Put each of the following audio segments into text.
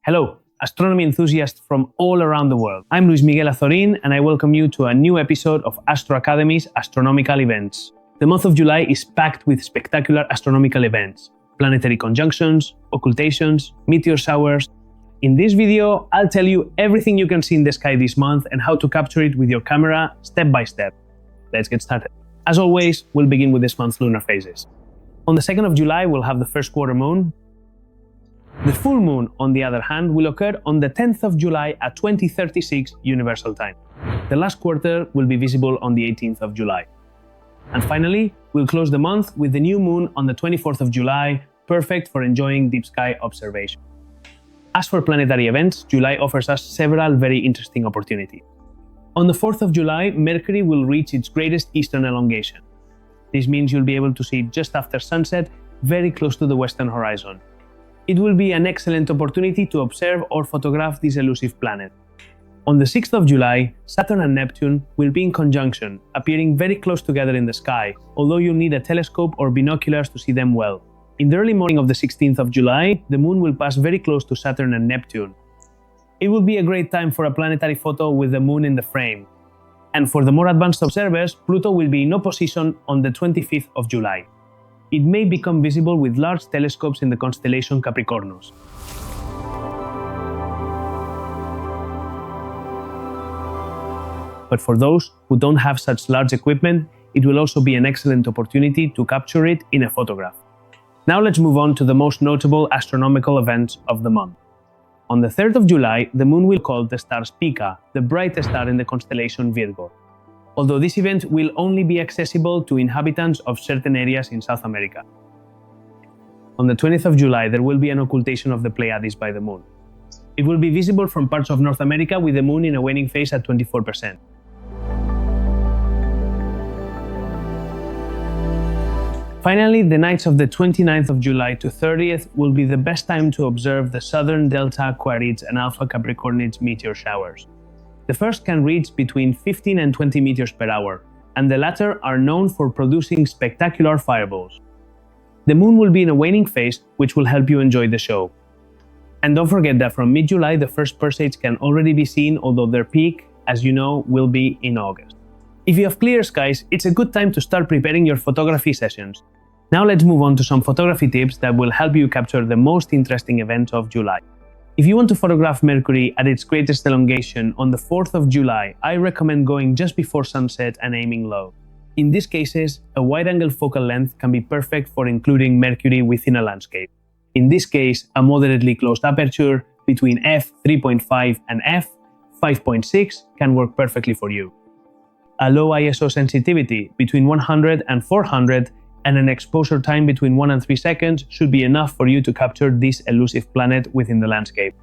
Hello, astronomy enthusiasts from all around the world. I'm Luis Miguel Azorín, and I welcome you to a new episode of Astro Academy's astronomical events. The month of July is packed with spectacular astronomical events, planetary conjunctions, occultations, meteor showers. In this video, I'll tell you everything you can see in the sky this month and how to capture it with your camera step by step. Let's get started. As always, we'll begin with this month's lunar phases. On the 2nd of July, we'll have the first quarter moon. The full moon, on the other hand, will occur on the 10th of July at 2036 Universal Time. The last quarter will be visible on the 18th of July. And finally, we'll close the month with the new moon on the 24th of July, perfect for enjoying deep sky observation. As for planetary events, July offers us several very interesting opportunities. On the 4th of July, Mercury will reach its greatest eastern elongation. This means you'll be able to see it just after sunset, very close to the western horizon. It will be an excellent opportunity to observe or photograph this elusive planet. On the 6th of July, Saturn and Neptune will be in conjunction, appearing very close together in the sky, although you'll need a telescope or binoculars to see them well. In the early morning of the 16th of July, the moon will pass very close to Saturn and Neptune. It will be a great time for a planetary photo with the moon in the frame. And for the more advanced observers, Pluto will be in opposition on the 25th of July. It may become visible with large telescopes in the constellation Capricornus. But for those who don't have such large equipment, it will also be an excellent opportunity to capture it in a photograph. Now let's move on to the most notable astronomical events of the month. On the 3rd of July, the moon will call the star Spica, the brightest star in the constellation Virgo. Although this event will only be accessible to inhabitants of certain areas in South America. On the 20th of July, there will be an occultation of the Pleiades by the moon. It will be visible from parts of North America with the moon in a waning phase at 24%. Finally, the nights of the 29th of July to 30th will be the best time to observe the southern Delta Aquarids and Alpha Capricornids meteor showers. The first can reach between 15 and 20 meters per hour, and the latter are known for producing spectacular fireballs. The moon will be in a waning phase, which will help you enjoy the show. And don't forget that from mid-July, the first Perseids can already be seen, although their peak, as you know, will be in August. If you have clear skies, it's a good time to start preparing your photography sessions. Now let's move on to some photography tips that will help you capture the most interesting events of July. If you want to photograph Mercury at its greatest elongation on the 4th of July, I recommend going just before sunset and aiming low. In these cases, a wide-angle focal length can be perfect for including Mercury within a landscape. In this case, a moderately closed aperture between f3.5 and f5.6 can work perfectly for you. A low ISO sensitivity between 100 and 400 and an exposure time between 1 and 3 seconds should be enough for you to capture this elusive planet within the landscape.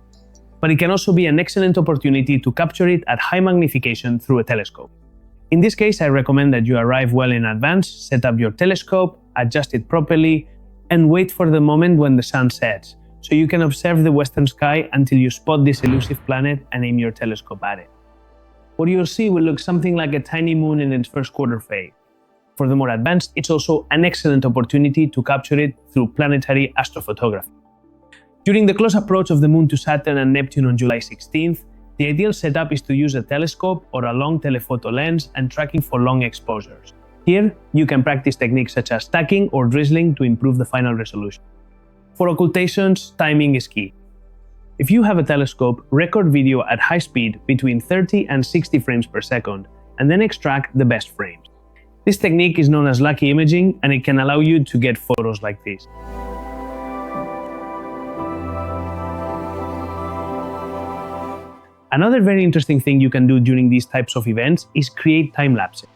But it can also be an excellent opportunity to capture it at high magnification through a telescope. In this case, I recommend that you arrive well in advance, set up your telescope, adjust it properly, and wait for the moment when the sun sets, so you can observe the western sky until you spot this elusive planet and aim your telescope at it. What you'll see will look something like a tiny moon in its first quarter phase. For the more advanced, it's also an excellent opportunity to capture it through planetary astrophotography. During the close approach of the moon to Saturn and Neptune on July 16th, the ideal setup is to use a telescope or a long telephoto lens and tracking for long exposures. Here, you can practice techniques such as stacking or drizzling to improve the final resolution. For occultations, timing is key. If you have a telescope, record video at high speed between 30 and 60 frames per second, and then extract the best frames. This technique is known as lucky imaging, and it can allow you to get photos like this. Another very interesting thing you can do during these types of events is create time lapses.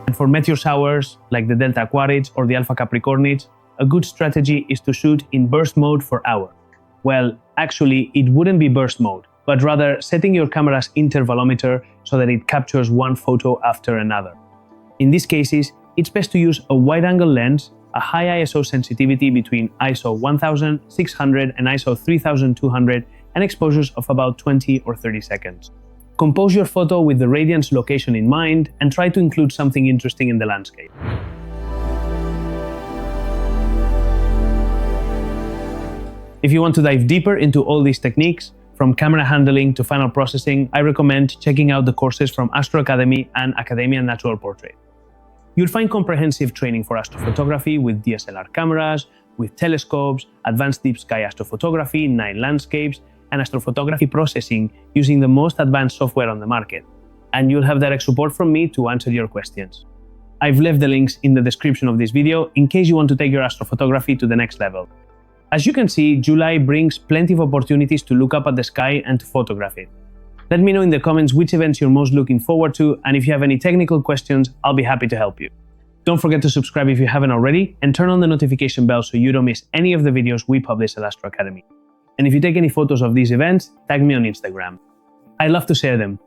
And for meteor showers, like the Delta Aquarids or the Alpha Capricornids, a good strategy is to shoot in burst mode for hours. Well, actually, it wouldn't be burst mode, but rather setting your camera's intervalometer so that it captures one photo after another. In these cases, it's best to use a wide-angle lens, a high ISO sensitivity between ISO 1600 and ISO 3200, and exposures of about 20 or 30 seconds. Compose your photo with the radiance location in mind and try to include something interesting in the landscape. If you want to dive deeper into all these techniques, from camera handling to final processing, I recommend checking out the courses from Astro Academy and Academia Natural Portrait. You'll find comprehensive training for astrophotography with DSLR cameras, with telescopes, advanced deep sky astrophotography, night landscapes, and astrophotography processing using the most advanced software on the market. And you'll have direct support from me to answer your questions. I've left the links in the description of this video in case you want to take your astrophotography to the next level. As you can see, July brings plenty of opportunities to look up at the sky and to photograph it. Let me know in the comments which events you're most looking forward to, and if you have any technical questions, I'll be happy to help you. Don't forget to subscribe if you haven't already, and turn on the notification bell so you don't miss any of the videos we publish at Astro Academy. And if you take any photos of these events, tag me on Instagram. I love to share them.